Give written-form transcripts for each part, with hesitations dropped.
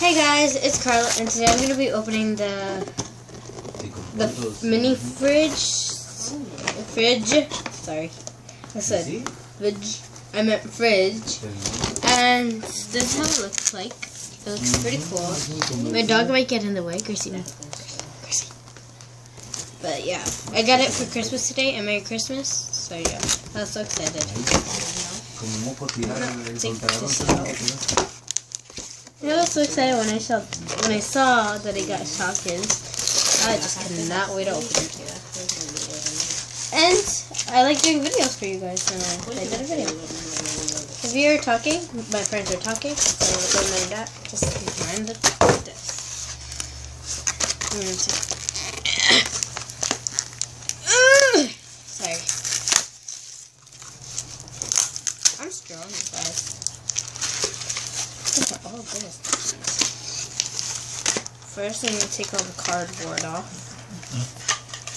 Hey guys, it's Carla, and today I'm going to be opening the mini fridge. Sorry, I said fridge. I meant fridge. And this is how it looks like. It looks pretty cool. My dog might get in the way, Gracie. But yeah, I got it for Christmas today, and Merry Christmas. So yeah, I was so excited. I was so excited when I saw that it got shopkins. I just could not wait to open it. And I like doing videos for you guys, so I did a video. If you're talking, my friends are talking, so don't mind that. Just mind this. Sorry. I'm strong, guys. Oh, good. First, I'm going to take all the cardboard off.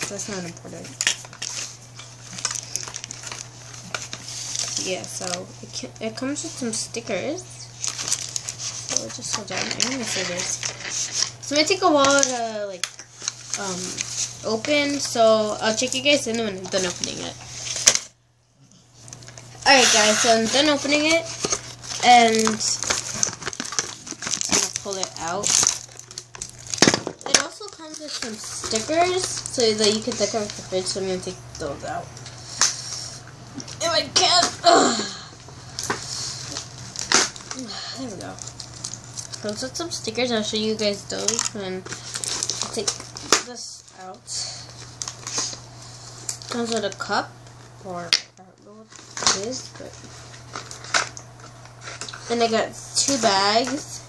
That's not important. Yeah, so it comes with some stickers. So we'll just hold on. I'm going to say this. So it might take a while to, like, open. So I'll check you guys in when I'm done opening it. Alright, guys. So I'm done opening it. And pull it out. It also comes with some stickers so that you can decorate the fridge, so I'm going to take those out. If I can. There we go. Comes with some stickers. I'll show you guys those when I take this out. Comes with a cup, or I don't know what it is, but. And I got 2 bags.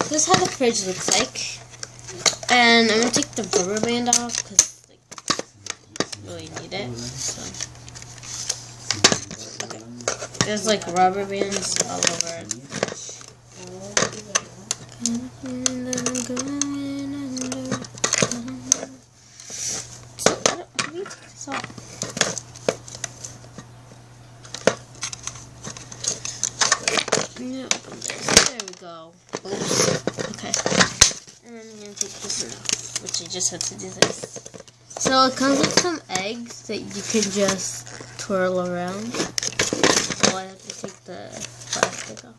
This is how the fridge looks like. And I'm going to take the rubber band off because like, I really need it. So. Okay. There's like rubber bands all over it. So, how do you take this off? There we go. Oops. Okay. And then I'm going to take this off, which I just had to do this. So it comes with some eggs that you can just twirl around. So I have to take the plastic off.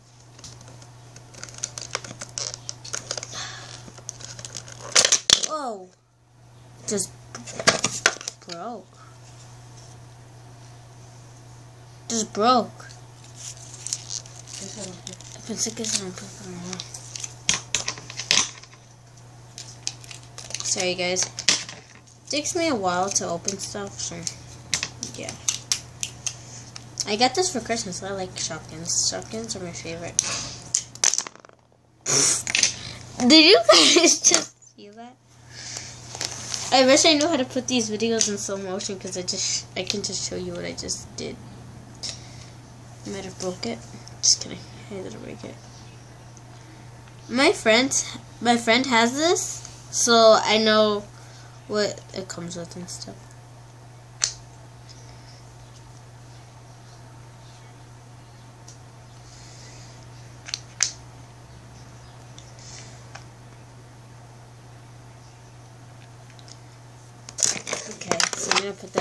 Whoa! Just broke. Just broke. Sorry guys, it takes me a while to open stuff, so yeah. I got this for Christmas. I like shopkins. Shopkins are my favorite. Did you guys just see that? I wish I knew how to put these videos in slow motion because I can just show you what I just did. I might have broke it. Just kidding. I didn't break it. My friend has this, so I know what it comes with and stuff. Okay, so I'm gonna put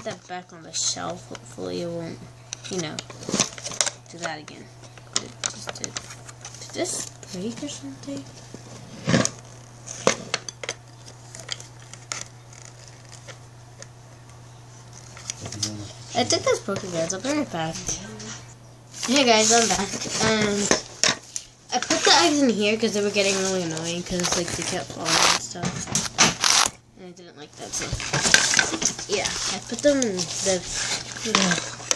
that back on the shelf. Hopefully it won't, you know, do that again. It just did. Did this break or something? I think that's broken, guys. I'll be right back. Hey guys, I'm back. And I put the eggs in here because they were getting really annoying because like they kept falling and stuff. And I didn't like that, so yeah, I put them in the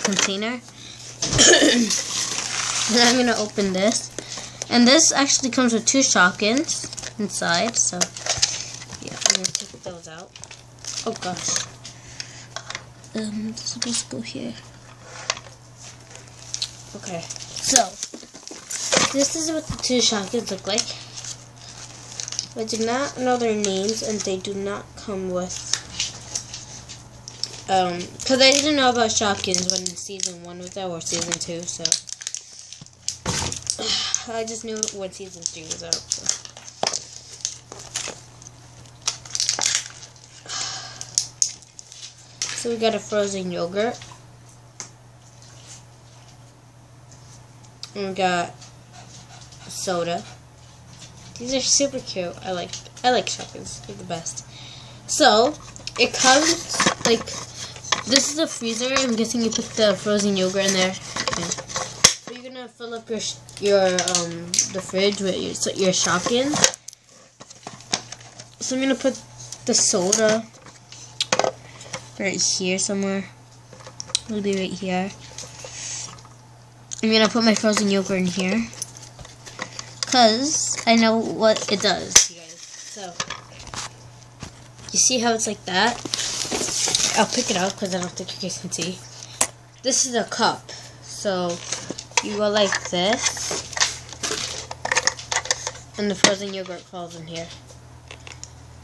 container. And I'm gonna open this, and this actually comes with 2 shopkins inside. So yeah, I'm gonna take those out. Oh gosh, this is supposed to go here. Okay, so this is what the 2 shopkins look like. I do not know their names, and they do not come with. Because I didn't know about shopkins when season 1 was out or season 2, so I just knew when season 3 was out. So we got a frozen yogurt. And we got soda. These are super cute. I like Shopkins. They're the best. So it comes like this is a freezer. I'm guessing you put the frozen yogurt in there. Okay. So you're gonna fill up your the fridge with your Shopkins. So I'm gonna put the soda right here somewhere. It'll be right here. I'm gonna put my frozen yogurt in here because I know what it does, you guys. So you see how it's like that? I'll pick it up because I don't think you guys can see. This is a cup, so you go like this, and the frozen yogurt falls in here.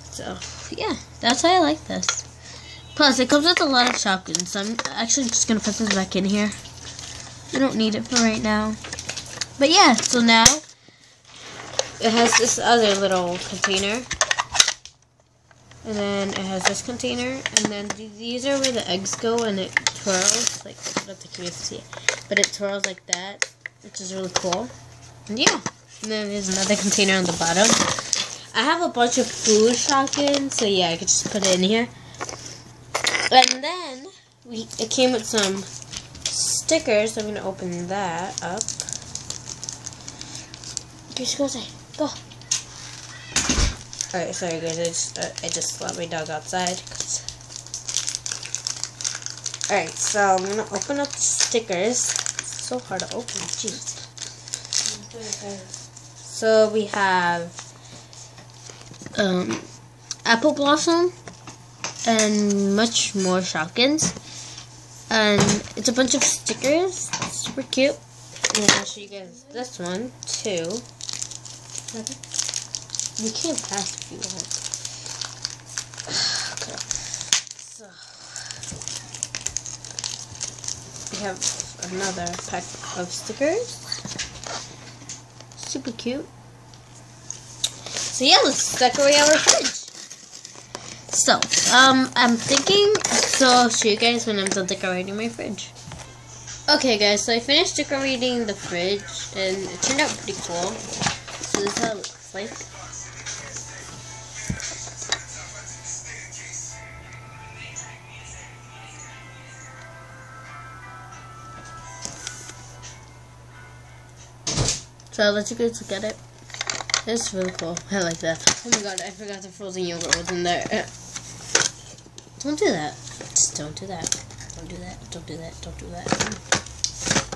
So yeah, that's why I like this. Plus, it comes with a lot of Shopkins, so I'm actually just gonna put this back in here. I don't need it for right now. But yeah, so now it has this other little container. And then it has this container. And then these are where the eggs go, and it twirls. Like, I don't think you can see it. But it twirls like that, which is really cool. And yeah. And then there's another container on the bottom. I have a bunch of food Shopkins, so yeah, I could just put it in here. And then it came with some stickers, so I'm going to open that up. Just go outside. Go. Alright, sorry guys, I just let my dog outside. Alright, so I'm going to open up the stickers. It's so hard to open, jeez. So we have Apple Blossom and much more Shopkins. And it's a bunch of stickers. It's super cute. And I'll show you guys this one too. You can't pass if you want. Okay. So we have another pack of stickers. Super cute. So yeah, let's decorate our fridge. So, I'm thinking, so I'll show you guys when I'm done decorating my fridge. Okay guys, so I finished decorating the fridge, and it turned out pretty cool. So this is how it looks like. So I'll let you guys look at it. It's really cool. I like that. Oh my god, I forgot the frozen yogurt was in there. Don't do that. Just don't do that. Don't do that. Don't do that. Don't do that.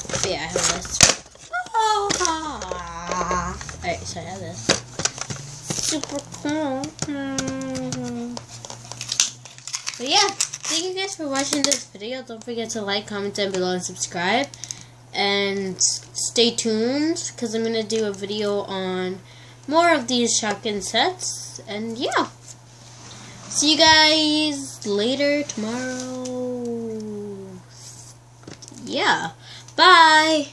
But yeah, I have this. Alright, so I have this. Super cool. But yeah, thank you guys for watching this video. Don't forget to like, comment down below, and subscribe. And stay tuned, because I'm going to do a video on more of these Shopkins sets. And yeah. See you guys later tomorrow. Yeah. Bye.